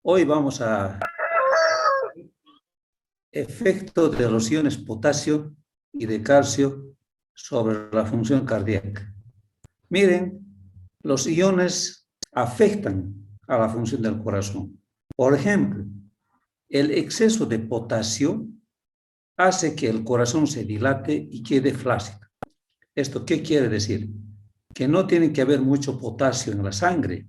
Hoy vamos a efecto de los iones potasio y de calcio sobre la función cardíaca. Miren, los iones afectan a la función del corazón. Por ejemplo, el exceso de potasio hace que el corazón se dilate y quede flácido. ¿Esto qué quiere decir? Que no tiene que haber mucho potasio en la sangre,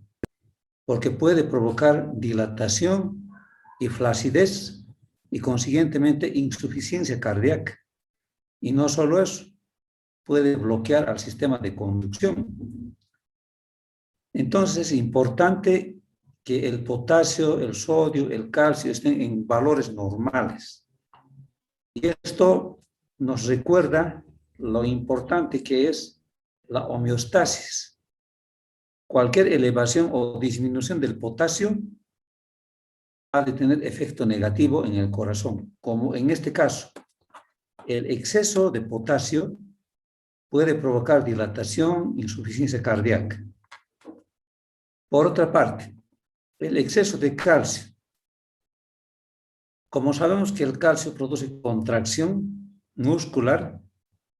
porque puede provocar dilatación y flacidez y consiguientemente insuficiencia cardíaca. Y no solo eso, puede bloquear al sistema de conducción. Entonces es importante que el potasio, el sodio, el calcio estén en valores normales. Y esto nos recuerda lo importante que es la homeostasis. Cualquier elevación o disminución del potasio ha de tener efecto negativo en el corazón, como en este caso. El exceso de potasio puede provocar dilatación, insuficiencia cardíaca. Por otra parte, el exceso de calcio. Como sabemos que el calcio produce contracción muscular,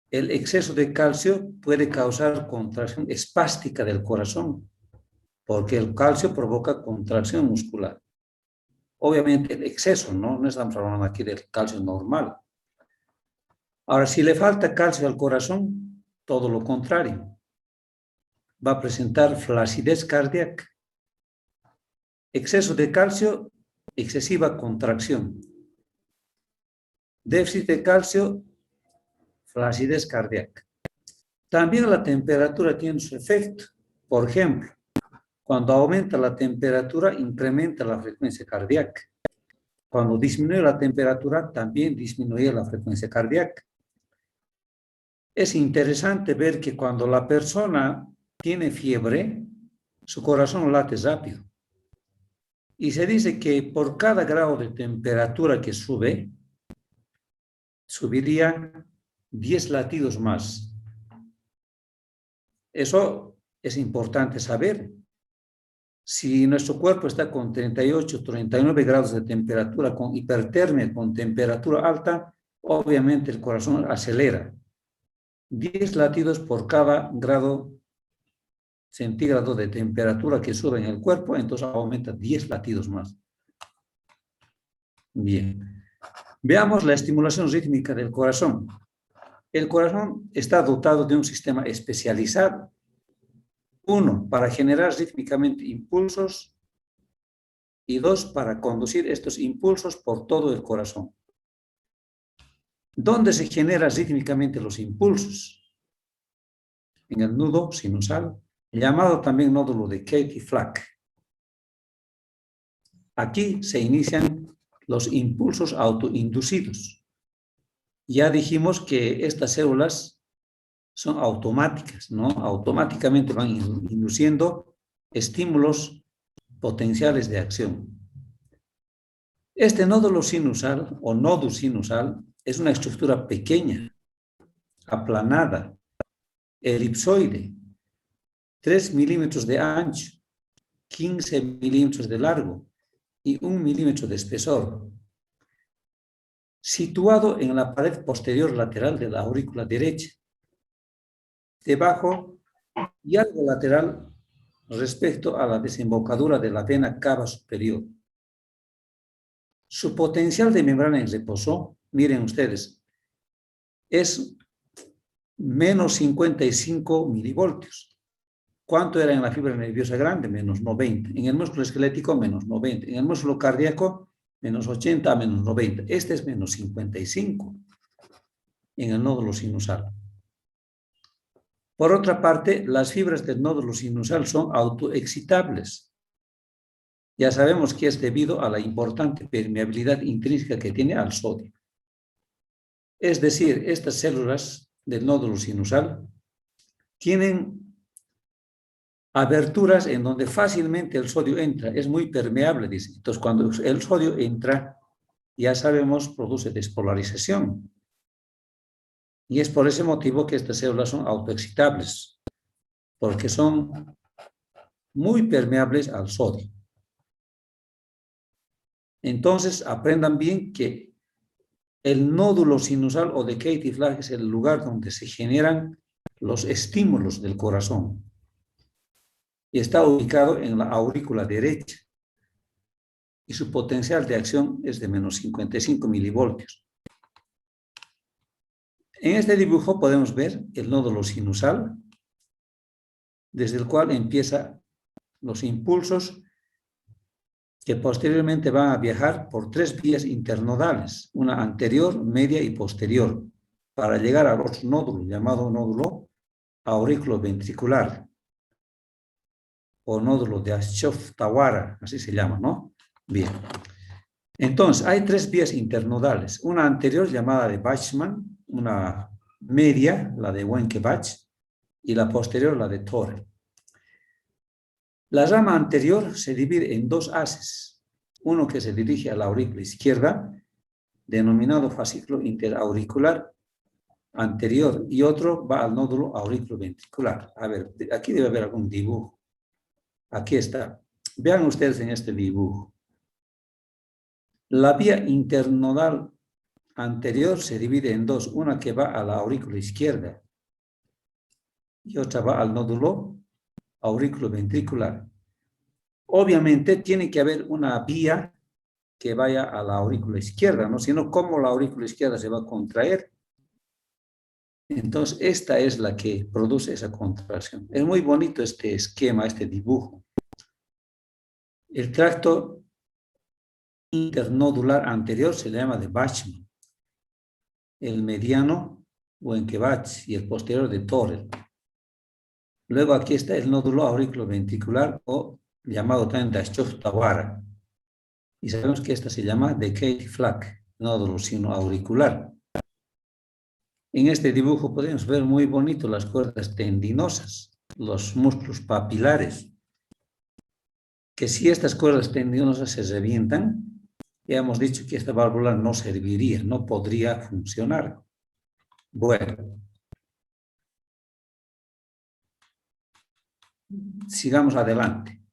el exceso de calcio puede causar contracción espástica del corazón, porque el calcio provoca contracción muscular. Obviamente el exceso, no estamos hablando aquí del calcio normal. Ahora, si le falta calcio al corazón, todo lo contrario. Va a presentar flacidez cardíaca. Exceso de calcio, excesiva contracción. Déficit de calcio, flacidez cardíaca. También la temperatura tiene su efecto. Por ejemplo, cuando aumenta la temperatura, incrementa la frecuencia cardíaca. Cuando disminuye la temperatura, también disminuye la frecuencia cardíaca. Es interesante ver que cuando la persona tiene fiebre, su corazón late rápido. Y se dice que por cada grado de temperatura que sube, subiría 10 latidos más. Eso es importante saber. Si nuestro cuerpo está con 38, 39 grados de temperatura, con hipertermia, con temperatura alta, obviamente el corazón acelera. 10 latidos por cada grado centígrado de temperatura que sube en el cuerpo, entonces aumenta 10 latidos más. Bien. Veamos la estimulación rítmica del corazón. El corazón está dotado de un sistema especializado. Uno, para generar rítmicamente impulsos, y dos, para conducir estos impulsos por todo el corazón. ¿Dónde se generan rítmicamente los impulsos? En el nudo sinusal, llamado también nódulo de Katie-Flack. Aquí se inician los impulsos autoinducidos. Ya dijimos que estas células son automáticas, ¿no? Automáticamente van induciendo estímulos potenciales de acción. Este nódulo sinusal o nodo sinusal es una estructura pequeña, aplanada, elipsoide, 3 milímetros de ancho, 15 milímetros de largo y 1 milímetro de espesor, situado en la pared posterior lateral de la aurícula derecha, debajo y algo lateral respecto a la desembocadura de la vena cava superior. Su potencial de membrana en reposo, miren ustedes, es menos 55 milivoltios. ¿Cuánto era en la fibra nerviosa grande? Menos 90. En el músculo esquelético, menos 90. En el músculo cardíaco, menos 80 a menos 90. Este es menos 55 en el nódulo sinusal. Por otra parte, las fibras del nódulo sinusal son autoexcitables. Ya sabemos que es debido a la importante permeabilidad intrínseca que tiene al sodio. Es decir, estas células del nódulo sinusal tienen aberturas en donde fácilmente el sodio entra, es muy permeable, dice. Entonces, cuando el sodio entra, ya sabemos, produce despolarización. Y es por ese motivo que estas células son autoexcitables, porque son muy permeables al sodio. Entonces, aprendan bien que el nódulo sinusal o de Katie Flag es el lugar donde se generan los estímulos del corazón. Y está ubicado en la aurícula derecha. Y su potencial de acción es de menos 55 milivoltios. En este dibujo podemos ver el nódulo sinusal, desde el cual empiezan los impulsos que posteriormente van a viajar por 3 vías internodales, una anterior, media y posterior, para llegar al otro nódulo, llamado nódulo aurículo-ventricular, o nódulo de Ashok-Tawara, así se llama, ¿no? Bien. Entonces, hay 3 vías internodales, una anterior llamada de Bachmann, una media, la de Wenckebach, y la posterior, la de Torre. La rama anterior se divide en 2 haces, uno que se dirige a la aurícula izquierda, denominado fascículo interauricular anterior, y otro va al nódulo auriculoventricular. A ver, aquí debe haber algún dibujo. Aquí está. Vean ustedes en este dibujo. La vía internodal anterior se divide en 2, una que va a la aurícula izquierda y otra va al nódulo auriculoventricular. Obviamente tiene que haber una vía que vaya a la aurícula izquierda, ¿no? Si no, ¿cómo la aurícula izquierda se va a contraer? Entonces, esta es la que produce esa contracción. Es muy bonito este esquema, este dibujo. El tracto internodular anterior se le llama de Bachmann, el mediano, Wenckebach, y el posterior de Torre. Luego aquí está el nódulo auriculoventricular, o llamado también de Ashok-Tawara. Y sabemos que esta se llama de Katie Flag, nódulo sinoauricular. En este dibujo podemos ver muy bonito las cuerdas tendinosas, los músculos papilares, que si estas cuerdas tendinosas se revientan, ya hemos dicho que esta válvula no serviría, no podría funcionar. Bueno, sigamos adelante.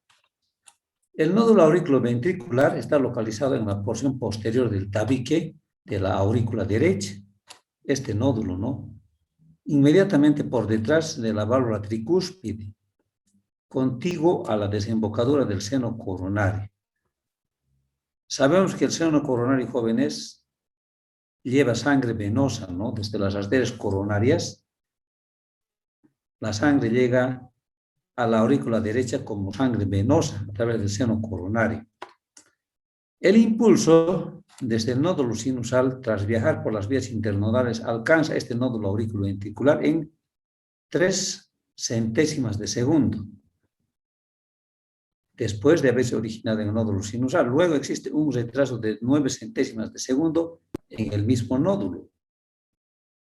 El nódulo auriculoventricular está localizado en la porción posterior del tabique de la aurícula derecha. Este nódulo, ¿no? Inmediatamente por detrás de la válvula tricúspide, contiguo a la desembocadura del seno coronario. Sabemos que el seno coronario, jóvenes, lleva sangre venosa, ¿no? Desde las arterias coronarias, la sangre llega a la aurícula derecha como sangre venosa a través del seno coronario. El impulso desde el nódulo sinusal, tras viajar por las vías internodales, alcanza este nódulo auriculoventricular en 3 centésimas de segundo, después de haberse originado en el nódulo sinusal. Luego existe un retraso de 9 centésimas de segundo en el mismo nódulo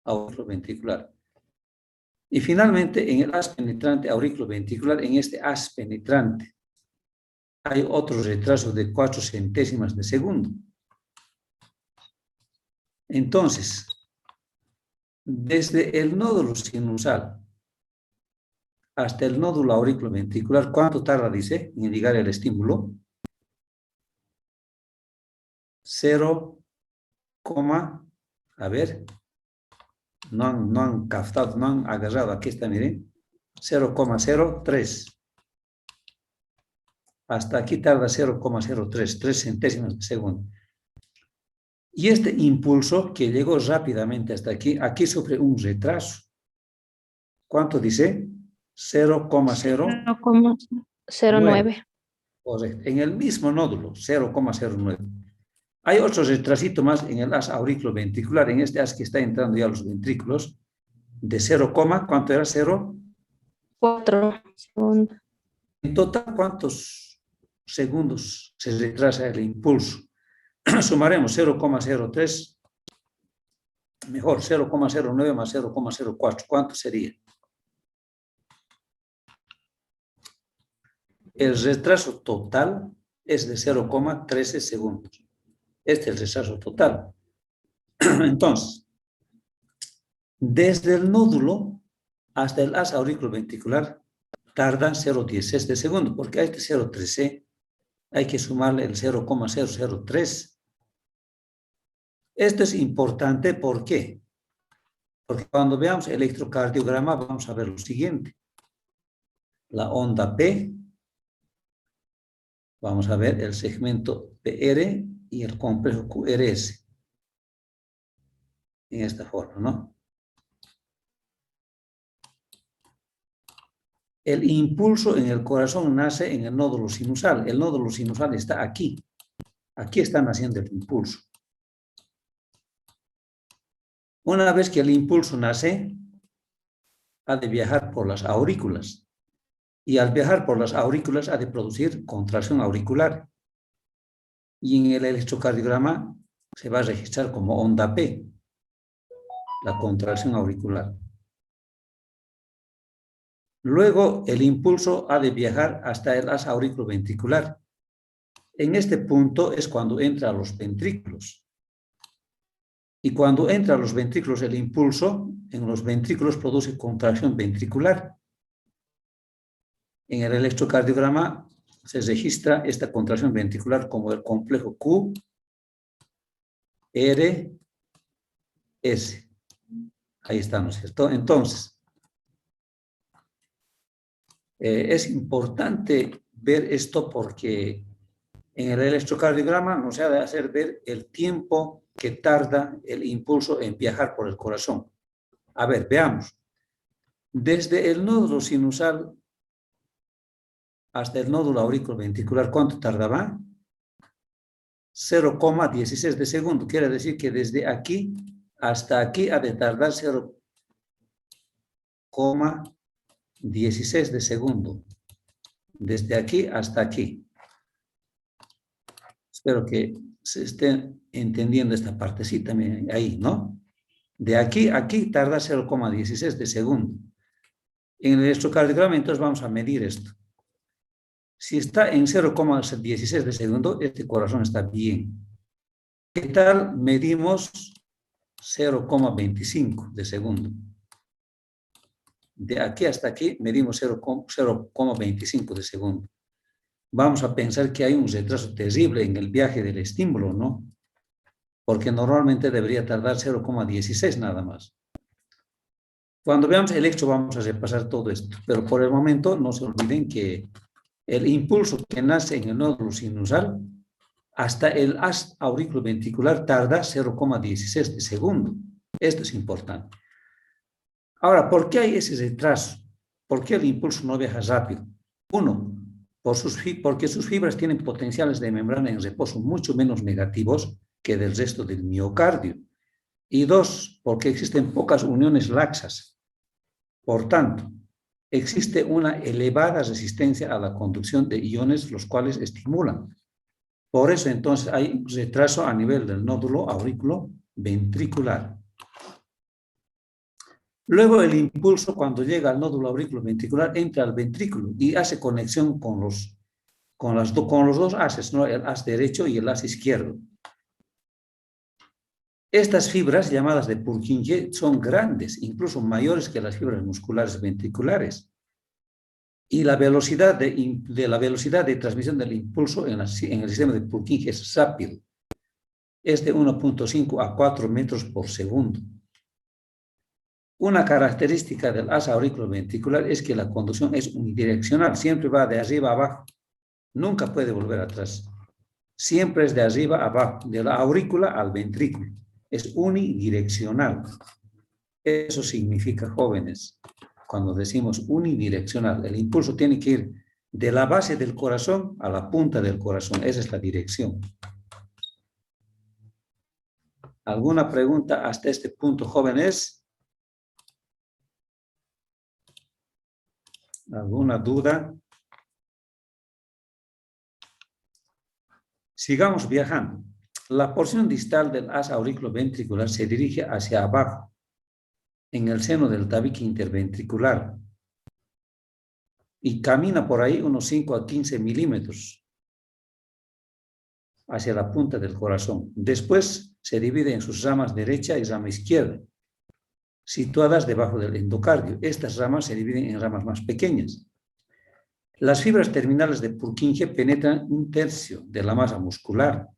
auriculoventricular. Y finalmente, en el haz penetrante auriculoventricular, en este haz penetrante, hay otro retraso de 4 centésimas de segundo. Entonces, desde el nódulo sinusal hasta el nódulo auriculoventricular, ¿cuánto tarda, dice, en llegar el estímulo? 0, a ver, no han captado, no han agarrado, aquí está, miren, 0,03. Hasta aquí tarda 0,03, 3 centésimas de segundo. Y este impulso que llegó rápidamente hasta aquí, aquí sufre un retraso. ¿Cuánto dice? 0,09. Correcto. En el mismo nódulo, 0,09. Hay otro retrasito más en el haz auriculoventricular, en este haz que está entrando ya los ventrículos, de 0, ¿cuánto era? 0. 4 segundos. En total, ¿cuántos segundos se retrasa el impulso? Sumaremos 0,03, mejor 0,09 más 0,04. ¿Cuánto sería? El retraso total es de 0,13 segundos. Este es el retraso total. Entonces, desde el nódulo hasta el haz auriculoventricular tarda 0,16 de segundo, porque a este 0,13 hay que sumarle el 0,003. Esto es importante, ¿por qué? Porque cuando veamos el electrocardiograma vamos a ver lo siguiente. La onda P, vamos a ver el segmento PR y el complejo QRS. En esta forma, ¿no? El impulso en el corazón nace en el nódulo sinusal. El nódulo sinusal está aquí. Aquí está naciendo el impulso. Una vez que el impulso nace, ha de viajar por las aurículas. Y al viajar por las aurículas ha de producir contracción auricular. Y en el electrocardiograma se va a registrar como onda P, la contracción auricular. Luego el impulso ha de viajar hasta el haz auriculoventricular. En este punto es cuando entra a los ventrículos. Y cuando entra a los ventrículos el impulso, en los ventrículos produce contracción ventricular. En el electrocardiograma se registra esta contracción ventricular como el complejo Q, R, S. Ahí está, ¿no es cierto? Entonces, es importante ver esto porque en el electrocardiograma nos ha de hacer ver el tiempo que tarda el impulso en viajar por el corazón. A ver, veamos. Desde el nódulo sinusal hasta el nódulo auriculoventricular, ¿cuánto tardaba? 0,16 de segundo. Quiere decir que desde aquí hasta aquí ha de tardar 0,16 de segundo. Desde aquí hasta aquí. Espero que se esté entendiendo esta partecita ahí, ¿no? De aquí a aquí tarda 0,16 de segundo. En el electrocardiograma entonces vamos a medir esto. Si está en 0,16 de segundo, este corazón está bien. ¿Qué tal medimos 0,25 de segundo? De aquí hasta aquí medimos 0,25 de segundo. Vamos a pensar que hay un retraso terrible en el viaje del estímulo, ¿no? Porque normalmente debería tardar 0,16 nada más. Cuando veamos el hecho vamos a repasar todo esto, pero por el momento no se olviden que el impulso que nace en el nódulo sinusal hasta el haz auriculoventricular tarda 0,16 de segundo. Esto es importante. Ahora, ¿por qué hay ese retraso? ¿Por qué el impulso no viaja rápido? Uno, porque sus fibras tienen potenciales de membrana en reposo mucho menos negativos que del resto del miocardio. Y dos, porque existen pocas uniones laxas. Por tanto, existe una elevada resistencia a la conducción de iones, los cuales estimulan. Por eso, entonces, hay retraso a nivel del nódulo auriculoventricular. Luego, el impulso, cuando llega al nódulo auriculoventricular, entra al ventrículo y hace conexión con los dos haces, ¿no? El haz derecho y el haz izquierdo. Estas fibras, llamadas de Purkinje, son grandes, incluso mayores que las fibras musculares ventriculares. Y la velocidad de transmisión del impulso en el sistema de Purkinje es rápido. Es de 1,5 a 4 metros por segundo. Una característica del haz auriculoventricular es que la conducción es unidireccional, siempre va de arriba a abajo, nunca puede volver atrás. Siempre es de arriba a abajo, de la aurícula al ventrículo. Es unidireccional. Eso significa, jóvenes, cuando decimos unidireccional, el impulso tiene que ir de la base del corazón a la punta del corazón. Esa es la dirección. ¿Alguna pregunta hasta este punto, jóvenes? ¿Alguna duda? Sigamos viajando. La porción distal del haz auriculoventricular se dirige hacia abajo, en el seno del tabique interventricular, y camina por ahí unos 5 a 15 milímetros hacia la punta del corazón. Después se divide en sus ramas derecha y rama izquierda, situadas debajo del endocardio. Estas ramas se dividen en ramas más pequeñas. Las fibras terminales de Purkinje penetran 1/3 de la masa muscular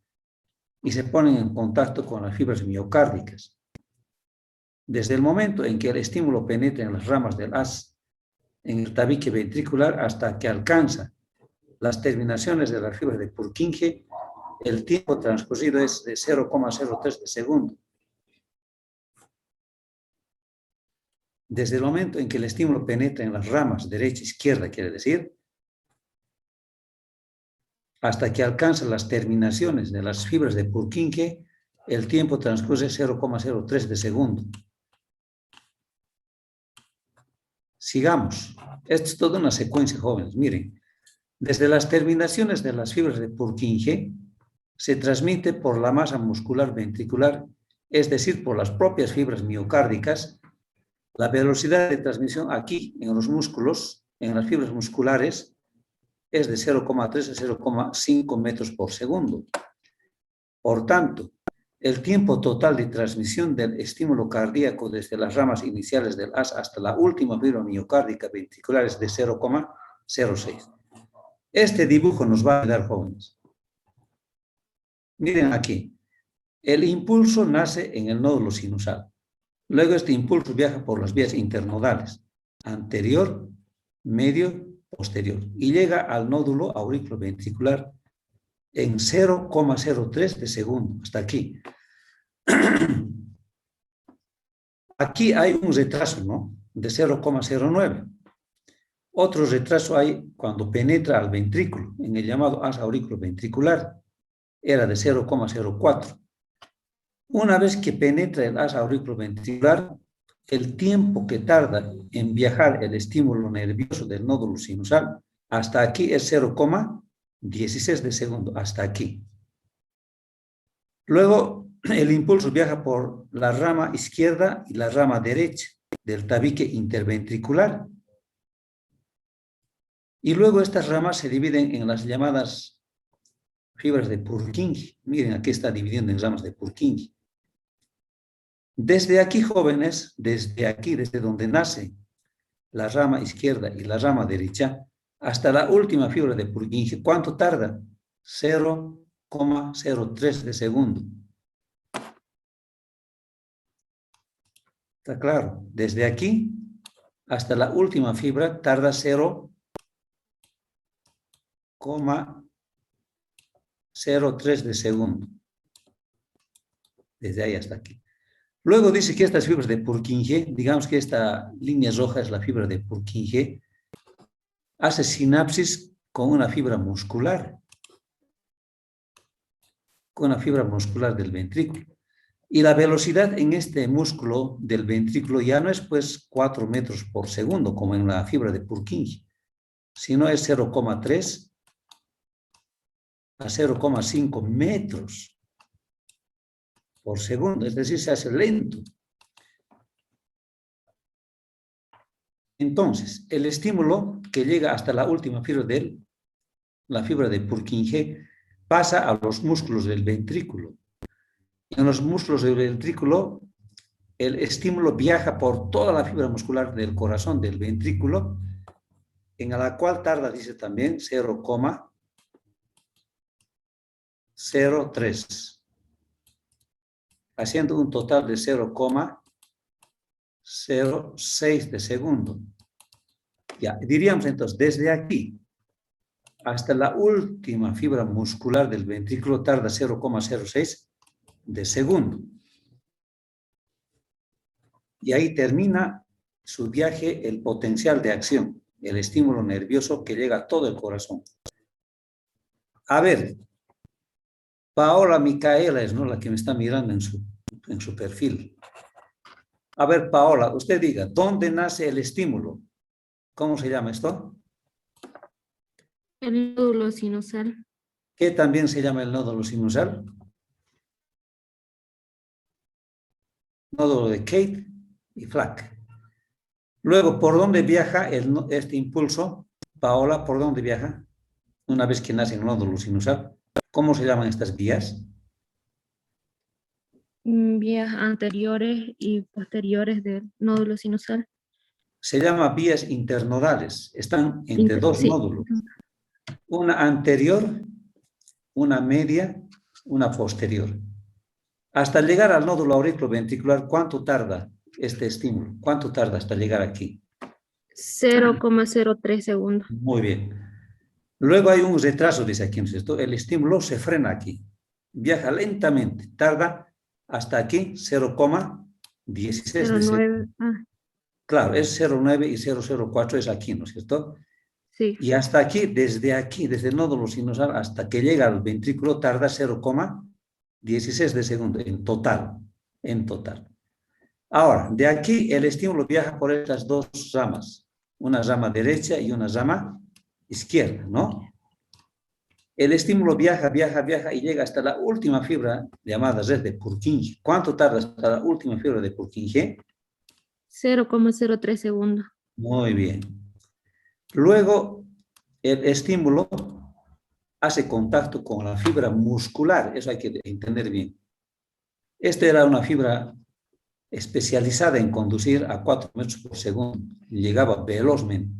y se ponen en contacto con las fibras miocárdicas. Desde el momento en que el estímulo penetra en las ramas del haz, en el tabique ventricular, hasta que alcanza las terminaciones de las fibras de Purkinje, el tiempo transcurrido es de 0,03 de segundo. Desde el momento en que el estímulo penetra en las ramas derecha e izquierda, quiere decir, hasta que alcanza las terminaciones de las fibras de Purkinje, el tiempo transcurre 0,03 de segundo. Sigamos. Esto es toda una secuencia, jóvenes. Miren, desde las terminaciones de las fibras de Purkinje se transmite por la masa muscular ventricular, es decir, por las propias fibras miocárdicas. La velocidad de transmisión aquí en los músculos, en las fibras musculares, es de 0,3 a 0,5 metros por segundo. Por tanto, el tiempo total de transmisión del estímulo cardíaco desde las ramas iniciales del haz hasta la última fibra miocárdica ventricular es de 0,06. Este dibujo nos va a ayudar, jóvenes. Miren aquí, el impulso nace en el nódulo sinusal. Luego este impulso viaja por las vías internodales, anterior, medio, posterior, y llega al nódulo auriculoventricular en 0,03 de segundo, hasta aquí. Aquí hay un retraso, ¿no? De 0,09. Otro retraso hay cuando penetra al ventrículo, en el llamado haz auriculoventricular, era de 0,04. Una vez que penetra el haz auriculoventricular, el tiempo que tarda en viajar el estímulo nervioso del nódulo sinusal hasta aquí es 0,16 de segundo, hasta aquí. Luego, el impulso viaja por la rama izquierda y la rama derecha del tabique interventricular. Y luego estas ramas se dividen en las llamadas fibras de Purkinje. Miren, aquí está dividiendo en ramas de Purkinje. Desde aquí, jóvenes, desde aquí, desde donde nace la rama izquierda y la rama derecha, hasta la última fibra de Purkinje, ¿cuánto tarda? 0,03 de segundo. ¿Está claro? Desde aquí hasta la última fibra tarda 0,03 de segundo. Desde ahí hasta aquí. Luego dice que estas fibras de Purkinje, digamos que esta línea roja es la fibra de Purkinje, hace sinapsis con una fibra muscular, del ventrículo. Y la velocidad en este músculo del ventrículo ya no es pues 4 metros por segundo, como en la fibra de Purkinje, sino es 0,3 a 0,5 metros por segundo, es decir, se hace lento. Entonces, el estímulo que llega hasta la última fibra la fibra de Purkinje, pasa a los músculos del ventrículo. En los músculos del ventrículo, el estímulo viaja por toda la fibra muscular del corazón del ventrículo, en la cual tarda, dice también, 0,03, haciendo un total de 0,06 de segundo. Ya, diríamos entonces, desde aquí hasta la última fibra muscular del ventrículo tarda 0,06 de segundo. Y ahí termina su viaje el potencial de acción, el estímulo nervioso que llega a todo el corazón. A ver, Paola Micaela es, ¿no?, la que me está mirando en su perfil. A ver, Paola, usted diga, ¿dónde nace el estímulo? ¿Cómo se llama esto? El nódulo sinusal. ¿Qué también se llama el nódulo sinusal? Nódulo de Kate y Flack. Luego, ¿por dónde viaja este impulso? Paola, ¿por dónde viaja? Una vez que nace el nódulo sinusal. ¿Cómo se llaman estas vías? Vías anteriores y posteriores del nódulo sinusal. se llama vías internodales. Están entre dos Sí. nódulos. Una anterior, una media, una posterior. Hasta llegar al nódulo auriculoventricular, ¿cuánto tarda este estímulo? ¿Cuánto tarda hasta llegar aquí? 0,03 segundos. Muy bien. Luego hay un retraso, dice aquí, ¿no es cierto? El estímulo se frena aquí. Viaja lentamente. Tarda hasta aquí 0,16 de segundo. 0,9. Ah, Claro, es 0,9 y 0,04 es aquí, ¿no es cierto? sí. Y hasta aquí, desde el nódulo sinusal hasta que llega al ventrículo, tarda 0,16 de segundo en total. En total. Ahora, de aquí el estímulo viaja por estas dos ramas. Una rama derecha y una rama izquierda, ¿no? El estímulo viaja y llega hasta la última fibra llamada red de Purkinje. ¿Cuánto tarda hasta la última fibra de Purkinje? 0,03 segundos. Muy bien. Luego, el estímulo hace contacto con la fibra muscular. Eso hay que entender bien. Esta era una fibra especializada en conducir a 4 metros por segundo. Llegaba velozmente.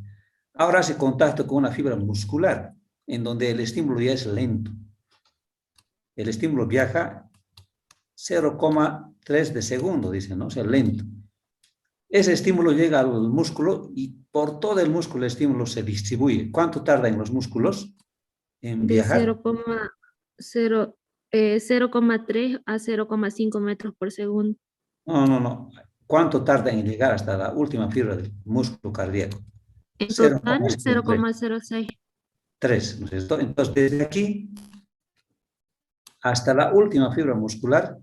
Ahora hace contacto con una fibra muscular, en donde el estímulo ya es lento. El estímulo viaja 0,3 de segundo, dicen, ¿no? O sea, lento. Ese estímulo llega al músculo y por todo el músculo el estímulo se distribuye. ¿Cuánto tarda en los músculos en De viajar? 0,3 a 0,5 metros por segundo. No. ¿Cuánto tarda en llegar hasta la última fibra del músculo cardíaco? En total, 0,03. 0,06. 3, ¿no es cierto? Entonces, desde aquí hasta la última fibra muscular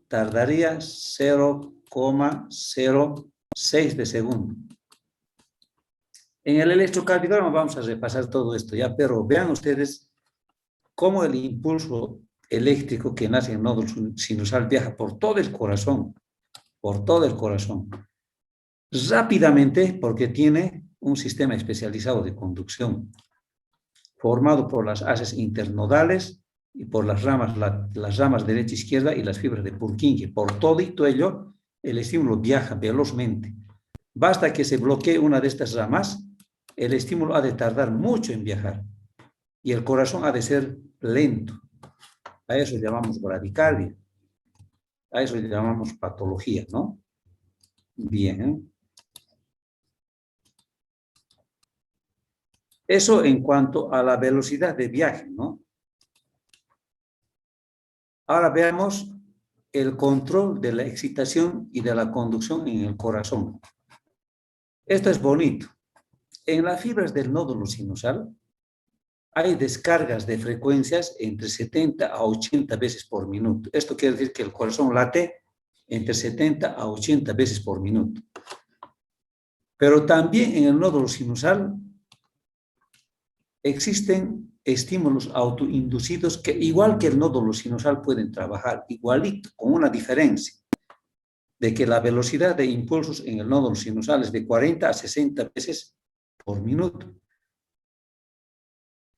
tardaría 0,06 de segundo. En el electrocardiograma vamos a repasar todo esto ya, pero vean ustedes cómo el impulso eléctrico que nace en el nódulo sinusal viaja por todo el corazón, rápidamente porque tiene un sistema especializado de conducción formado por las haces internodales y por las ramas derecha e izquierda y las fibras de Purkinje. Por todo ello, el estímulo viaja velozmente. Basta que se bloquee una de estas ramas, el estímulo ha de tardar mucho en viajar y el corazón ha de ser lento. A eso llamamos bradicardia. A eso llamamos patología, ¿no? Bien. Eso en cuanto a la velocidad de viaje, ¿no? Ahora veamos el control de la excitación y de la conducción en el corazón. Esto es bonito. En las fibras del nódulo sinusal hay descargas de frecuencias entre 70 a 80 veces por minuto. Esto quiere decir que el corazón late entre 70 a 80 veces por minuto. Pero también en el nódulo sinusal existen estímulos autoinducidos que, igual que el nódulo sinusal, pueden trabajar igualito, con una diferencia, de que la velocidad de impulsos en el nódulo sinusal es de 40 a 60 veces por minuto.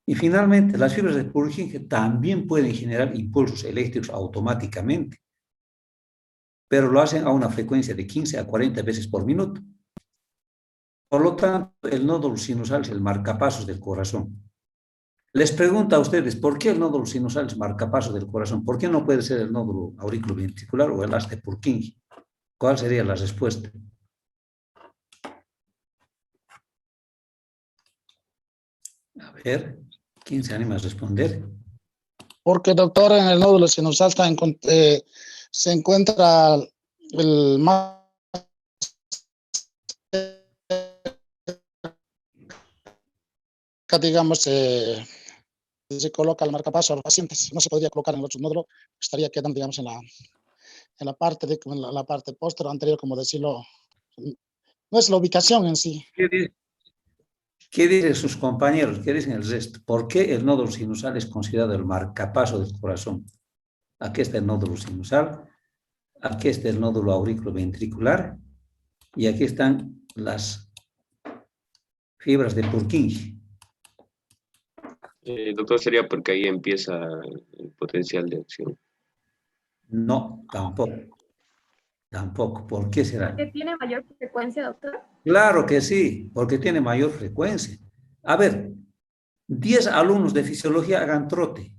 Y finalmente, las fibras de Purkinje también pueden generar impulsos eléctricos automáticamente, pero lo hacen a una frecuencia de 15 a 40 veces por minuto. Por lo tanto, el nódulo sinusal es el marcapasos del corazón. Les pregunto a ustedes, ¿por qué el nódulo sinusal es marcapasos del corazón? ¿Por qué no puede ser el nódulo auriculoventricular o el haz de Purkinje? ¿Cuál sería la respuesta? A ver, ¿quién se anima a responder? Porque, doctor, en el nódulo sinusal se encuentra el más, digamos, se coloca el marcapaso a los pacientes. No se podría colocar en el otro nódulo, estaría quedando, digamos, en la parte posterior o anterior, como decirlo. No es la ubicación en sí. ¿Qué dicen sus compañeros? ¿Qué dicen el resto? ¿Por qué el nódulo sinusal es considerado el marcapaso del corazón? Aquí está el nódulo sinusal, aquí está el nódulo auriculoventricular y aquí están las fibras de Purkinje. Doctor, sería porque ahí empieza el potencial de acción. No, tampoco. Tampoco. ¿Por qué será? ¿Que tiene mayor frecuencia, doctor? Claro que sí, porque tiene mayor frecuencia. A ver, 10 alumnos de fisiología hagan trote.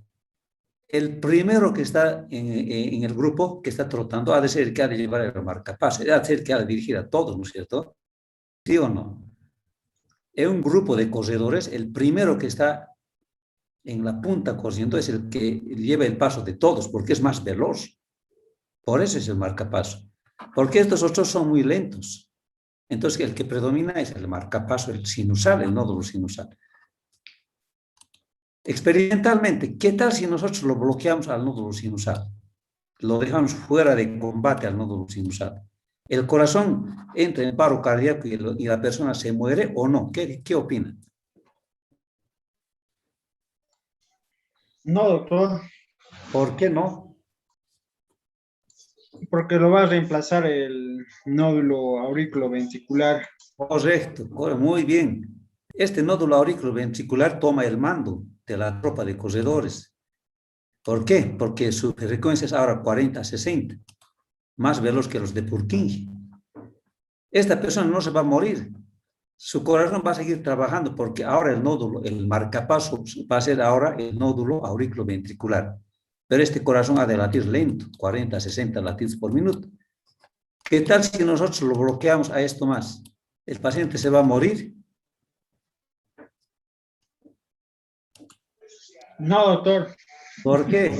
El primero que está en el grupo que está trotando ha de ser el que ha de llevar el marcapaso, ha de ser el que ha de dirigir a todos, ¿no es cierto? ¿Sí o no? En un grupo de corredores, el primero que está en la punta corriendo es el que lleva el paso de todos, porque es más veloz. Por eso es el marcapaso. Porque estos otros son muy lentos. Entonces, el que predomina es el marcapaso, el sinusal, el nódulo sinusal. Experimentalmente, ¿qué tal si nosotros lo bloqueamos al nódulo sinusal? Lo dejamos fuera de combate al nódulo sinusal. ¿El corazón entra en paro cardíaco y la persona se muere o no? ¿Qué opina? No, doctor, ¿Por qué no? porque lo va a reemplazar el nódulo auriculoventricular. Correcto, muy bien. Este nódulo auriculoventricular toma el mando de la tropa de corredores. ¿Por qué? Porque su frecuencia es ahora 40-60, más veloz que los de Purkinje. Esta persona no se va a morir. Su corazón va a seguir trabajando porque ahora el nódulo, el marcapaso va a ser ahora el nódulo auriculoventricular. Pero este corazón ha de latir lento, 40-60 latidos por minuto. ¿Qué tal si nosotros lo bloqueamos a esto más? ¿El paciente se va a morir? No, doctor, ¿Por qué?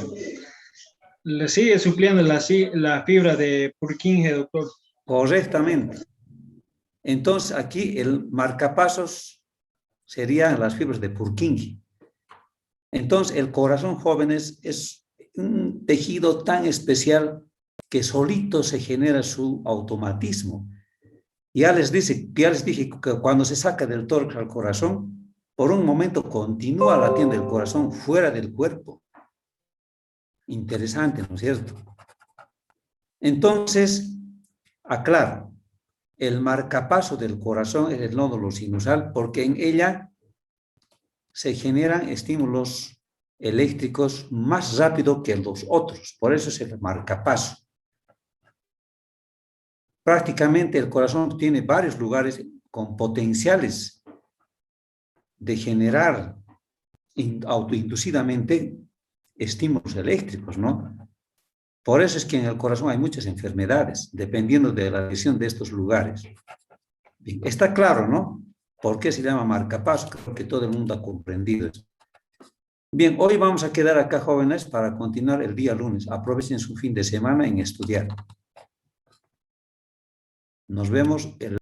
le sigue supliendo la fibra de Purkinje, doctor. Correctamente. Entonces aquí el marcapasos serían las fibras de Purkinje. Entonces el corazón, jóvenes, es un tejido tan especial que solito se genera su automatismo. Ya les dije que cuando se saca del tórax al corazón, por un momento continúa latiendo el corazón fuera del cuerpo. Interesante, ¿no es cierto? Entonces, aclaro, el marcapaso del corazón es el nódulo sinusal porque en ella se generan estímulos eléctricos más rápido que los otros. Por eso es el marcapaso. Prácticamente el corazón tiene varios lugares con potenciales de generar autoinducidamente estímulos eléctricos, ¿no? Por eso es que en el corazón hay muchas enfermedades, dependiendo de la lesión de estos lugares. Bien, está claro, ¿no? ¿Por qué se llama marcapaso? Creo que todo el mundo ha comprendido eso. Bien, hoy vamos a quedar acá, jóvenes, para continuar el día lunes. Aprovechen su fin de semana en estudiar. Nos vemos el